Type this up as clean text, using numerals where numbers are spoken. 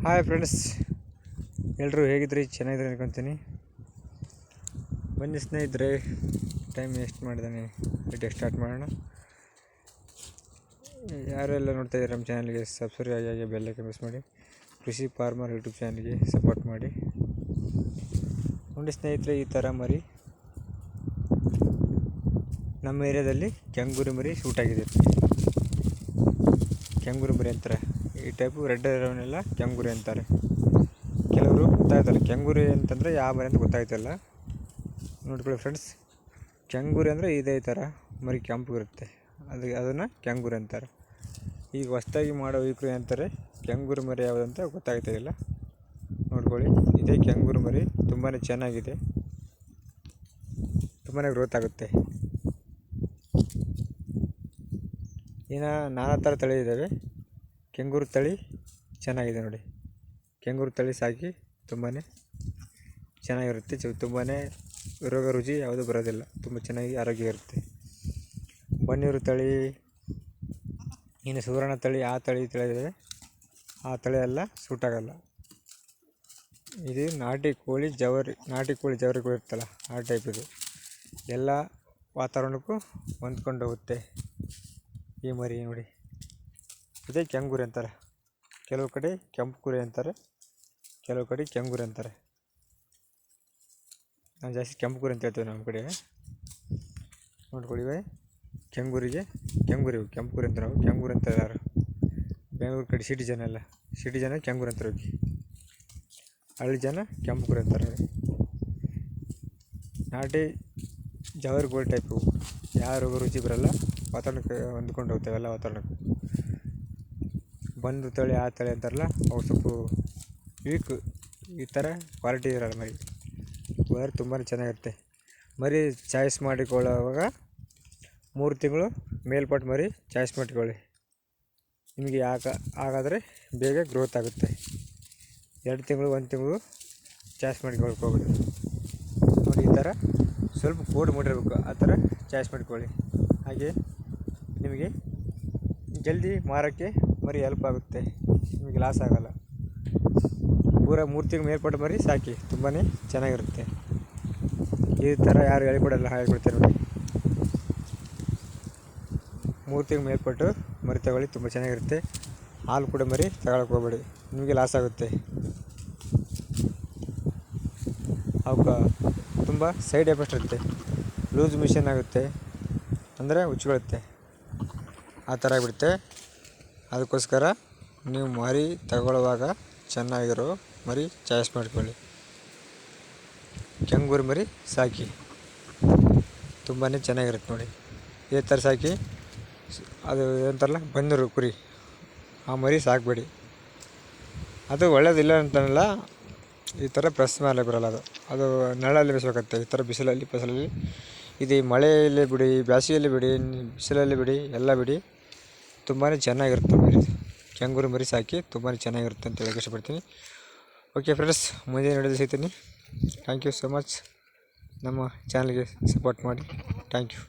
Hi friends, ಎಲ್ಲರೂ ಹೇಗಿದ್ರಿ? ಚೆನ್ನಾಗಿದ್ರೆ ಅನ್ಕೊತೀನಿ. ಬನ್ನಿ ಸ್ನೇಹಿತರೆ, ಟೈಮ್ ವೇಸ್ಟ್ ಮಾಡಿದ್ದಾನೆ, ವಿಡಿಯೋ ಸ್ಟಾರ್ಟ್ ಮಾಡೋಣ. ಯಾರೆಲ್ಲ ನೋಡ್ತಾ ಇದ್ದಾರೆ ನಮ್ಮ ಚಾನಲ್ಗೆ ಸಬ್ಸ್ಕ್ರೈಬ್ ಆಗಿ ಬೆಲ್ಲೈಕನ್ ಪ್ರೆಸ್ ಮಾಡಿ. ಕೃಷಿ ಫಾರ್ಮರ್ ಯೂಟ್ಯೂಬ್ ಚಾನಲ್ಗೆ ಸಪೋರ್ಟ್ ಮಾಡಿ. ನೋಡಿ ಸ್ನೇಹಿತರೆ, ಈ ಥರ ಮರಿ ನಮ್ಮ ಏರಿಯಾದಲ್ಲಿ ಕೆಂಗೂರು ಮರಿ ಶೂಟ್ ಆಗಿದೆ. ಕೆಂಗೂರು ಮರಿ ಅಂತಾರೆ. ಈ ಟೈಪು ರೆಡ್ ಇರೋವನ್ನೆಲ್ಲ ಕೆಂಗೂರು ಅಂತಾರೆ. ಕೆಲವರು ಗೊತ್ತಾಯ್ತಲ್ಲ ಕೆಂಗೂರು ಅಂತಂದರೆ ಯಾವ ಮರಿ ಅಂತ ಗೊತ್ತಾಯ್ತಲ್ಲ. ನೋಡ್ಕೊಳ್ಳಿ ಫ್ರೆಂಡ್ಸ್, ಕೆಂಗೂರು ಅಂದರೆ ಇದೇ ಥರ ಮರಿ ಕೆಂಪು ಇರುತ್ತೆ, ಅದನ್ನು ಕೆಂಗೂರು ಅಂತಾರೆ. ಈಗ ಹೊಸ್ದಾಗಿ ಮಾಡೋ ವೀಕ್ರು ಅಂತಾರೆ ಕೆಂಗೂರು ಮರಿ ಯಾವುದಂತ ಗೊತ್ತಾಗ್ತಾಯಿಲ್ಲ. ನೋಡ್ಕೊಳ್ಳಿ, ಇದೇ ಕೆಂಗೂರು ಮರಿ ತುಂಬಾ ಚೆನ್ನಾಗಿದೆ, ತುಂಬಾ ಗ್ರೋತ್ ಆಗುತ್ತೆ. ಇನ್ನು ನಾನಾ ಥರ ತಳಿ ಇದ್ದಾವೆ. ಕೆಂಗೂರು ತಳಿ ಚೆನ್ನಾಗಿದೆ ನೋಡಿ. ಕೆಂಗೂರು ತಳಿ ಸಾಕಿ ತುಂಬಾ ಚೆನ್ನಾಗಿರುತ್ತೆ. ತುಂಬಾ ರೋಗ ರುಜಿ ಯಾವುದೂ ಬರೋದಿಲ್ಲ, ತುಂಬ ಚೆನ್ನಾಗಿ ಆರೋಗ್ಯ ಇರುತ್ತೆ. ಬನ್ನೂರು ತಳಿ, ಇನ್ನು ಸುವರ್ಣ ತಳಿ, ಆ ತಳಿ ಇದೆ. ಆ ತಳಿ ಎಲ್ಲ ಸೂಟ್ ಆಗಲ್ಲ. ಇದು ನಾಟಿ ಕೋಳಿ ಜವರಿ ಕೋಳಿ ಇರ್ತಲ್ಲ, ಆ ಟೈಪ್ ಇದು. ಎಲ್ಲ ವಾತಾವರಣಕ್ಕೂ ಹೊಂದ್ಕೊಂಡು ಹೋಗುತ್ತೆ ಈ ಮರಿ. ನೋಡಿ, ಇದೇ ಕೆಂಗೂರು ಅಂತಾರೆ. ಕೆಲವು ಕಡೆ ಕೆಂಪು ಕುರಿ ಅಂತಾರೆ, ಕೆಲವು ಕಡೆ ಕೆಂಗೂರು ಅಂತಾರೆ. ನಾವು ಜಾಸ್ತಿ ಕೆಂಪು ಕುರಿ ಅಂತ ಹೇಳ್ತೀವಿ ನಮ್ಮ ಕಡೆ. ನೋಡ್ಕೊಳ್ಳಿ, ಕೆಂಗೂರಿಗೆ ಕೆಂಪು ಕುರಿ ಅಂತ ನಾವು ಕೆಂಗೂರು ಅಂತ ಯಾರು ಬೆಂಗಳೂರು ಕಡೆ ಸಿಟಿ ಜನ ಕೆಂಗೂರು ಅಂತಾರೆ. ಹೋಗಿ ಹಳ್ಳಿ ಜನ ಕೆಂಪು ಕುರಿ ಅಂತಾರೆ. ನಾಟಿ ಜವರಿ ಗೋಲ್ಡ್ ಟೈಪು, ಯಾವ ರೋಗ ರುಚಿ ಬರಲ್ಲ, ವಾತಾವರಣಕ್ಕೆ ಹೊಂದ್ಕೊಂಡು ಹೋಗ್ತೇವೆ ಎಲ್ಲ ವಾತಾವರಣಕ್ಕೆ. ಬಂದು ತಳಿ, ಆ ತಳಿ ಅಂತಾರಲ್ಲ, ಅವು ಸ್ವಲ್ಪ ವೀಕ್, ಈ ಥರ ಕ್ವಾಲಿಟಿ ಇರೋಲ್ಲ ಮರಿ. ವೈರ್ ತುಂಬಾ ಚೆನ್ನಾಗಿರುತ್ತೆ. ಮರಿ ಚಾಯ್ಸ್ ಮಾಡಿಕೊಳ್ಳುವಾಗ 3 ತಿಂಗಳು ಮೇಲ್ಪಟ್ಟು ಮರಿ ಚಾಯ್ಸ್ ಮಾಡಿಕೊಳ್ಳಿ. ನಿಮಗೆ ಹಾಗಾದರೆ ಬೇಗ ಗ್ರೋತ್ ಆಗುತ್ತೆ. 2 ತಿಂಗಳು 1 ತಿಂಗಳು ಚಾಯ್ಸ್ ಮಾಡಿಕೊಳ್ಕೋಬೇಡಿ. ನೋಡಿ, ಈ ಥರ ಸ್ವಲ್ಪ ಕೋಡ್ ಮಾಡಿರಬೇಕು, ಆ ಥರ ಚಾಯ್ಸ್ ಮಾಡಿಕೊಳ್ಳಿ. ಹಾಗೆ ನಿಮಗೆ ಜಲ್ದಿ ಮಾರೋಕ್ಕೆ ಮರಿ ಹೆಲ್ಪ್ ಆಗುತ್ತೆ, ನಿಮಗೆ ಲಾಸ್ ಆಗೋಲ್ಲ. ಪೂರ 3 ತಿಂಗಳು ಮೇಲ್ಪಟ್ಟು ಮರಿ ಸಾಕಿ, ತುಂಬಾ ಚೆನ್ನಾಗಿರುತ್ತೆ. ಈ ಥರ ಯಾರು ಹೇಳ್ಕೊಡ್ತಾರೆ ನೋಡಿ. 3 ತಿಂಗಳು ಮೇಲ್ಪಟ್ಟು ಮರಿ ತಗೊಳ್ಳಿ, ತುಂಬ ಚೆನ್ನಾಗಿರುತ್ತೆ. ಹಾಲು ಕೂಡ ಮರಿ ತಗೊಳಕ್ಕೆ ಹೋಗ್ಬೇಡಿ, ನಿಮಗೆ ಲಾಸ್ ಆಗುತ್ತೆ. ಅವಕ್ಕೆ ತುಂಬ ಸೈಡ್ ಎಫೆಕ್ಟ್ ಇರುತ್ತೆ. ಲೂಸ್ ಮಿಷನ್ ಆಗುತ್ತೆ, ಅಂದರೆ ಉಚ್ಕೊಳ್ಳುತ್ತೆ, ಆ ಥರ ಆಗಿಬಿಡುತ್ತೆ. ಅದಕ್ಕೋಸ್ಕರ ನೀವು ಮರಿ ತಗೊಳ್ಳುವಾಗ ಚೆನ್ನಾಗಿರೋ ಮರಿ ಚಾಯ್ಸ್ ಮಾಡ್ಕೊಳ್ಳಿ. ಕೆಂಗೂರು ಮರಿ ಸಾಕಿ, ತುಂಬಾ ಚೆನ್ನಾಗಿರುತ್ತೆ ನೋಡಿ. ಇದೇ ಥರ ಸಾಕಿ. ಅದು ಏನಂತಾರಲ್ಲ ಬನ್ನೂರು ಕುರಿ, ಆ ಮರಿ ಸಾಕಬೇಡಿ. ಅದು ಒಳ್ಳೇದಿಲ್ಲ ಅಂತನಲ್ಲ, ಈ ಥರ ಪ್ರೆಸ್ ಮೇಲೆ ಬರೋಲ್ಲ. ಅದು ನೆರಳಲ್ಲಿ ಬೇಯಿಸ್ಬೇಕಾಗುತ್ತೆ. ಈ ಥರ ಬಿಸಿಲಲ್ಲಿ ಇದು ಮಳೆಯಲ್ಲಿ ಬಿಡಿ, ಬೇಸಿಗೆಯಲ್ಲಿ ಬಿಡಿ, ಬಿಸಿಲಲ್ಲಿ ಬಿಡಿ, ಎಲ್ಲ ಬಿಡಿ, ತುಂಬಾ ಚೆನ್ನಾಗಿರುತ್ತೆ ಮರಿ. ಕೆಂಗೂರು ಮರಿ ಸಾಕಿ, ತುಂಬಾ ಚೆನ್ನಾಗಿರುತ್ತೆ ಅಂತ ಹೇಳಕ್ಕೆ ಇಷ್ಟಪಡ್ತೀನಿ. ಓಕೆ ಫ್ರೆಂಡ್ಸ್, ಮುಂದೆ ನೋಡೋದು ಸಿಗ್ತೀನಿ. Thank you so much. ನಮ್ಮ ಚಾನಲ್ಗೆ ಸಪೋರ್ಟ್ ಮಾಡಿ. Thank you.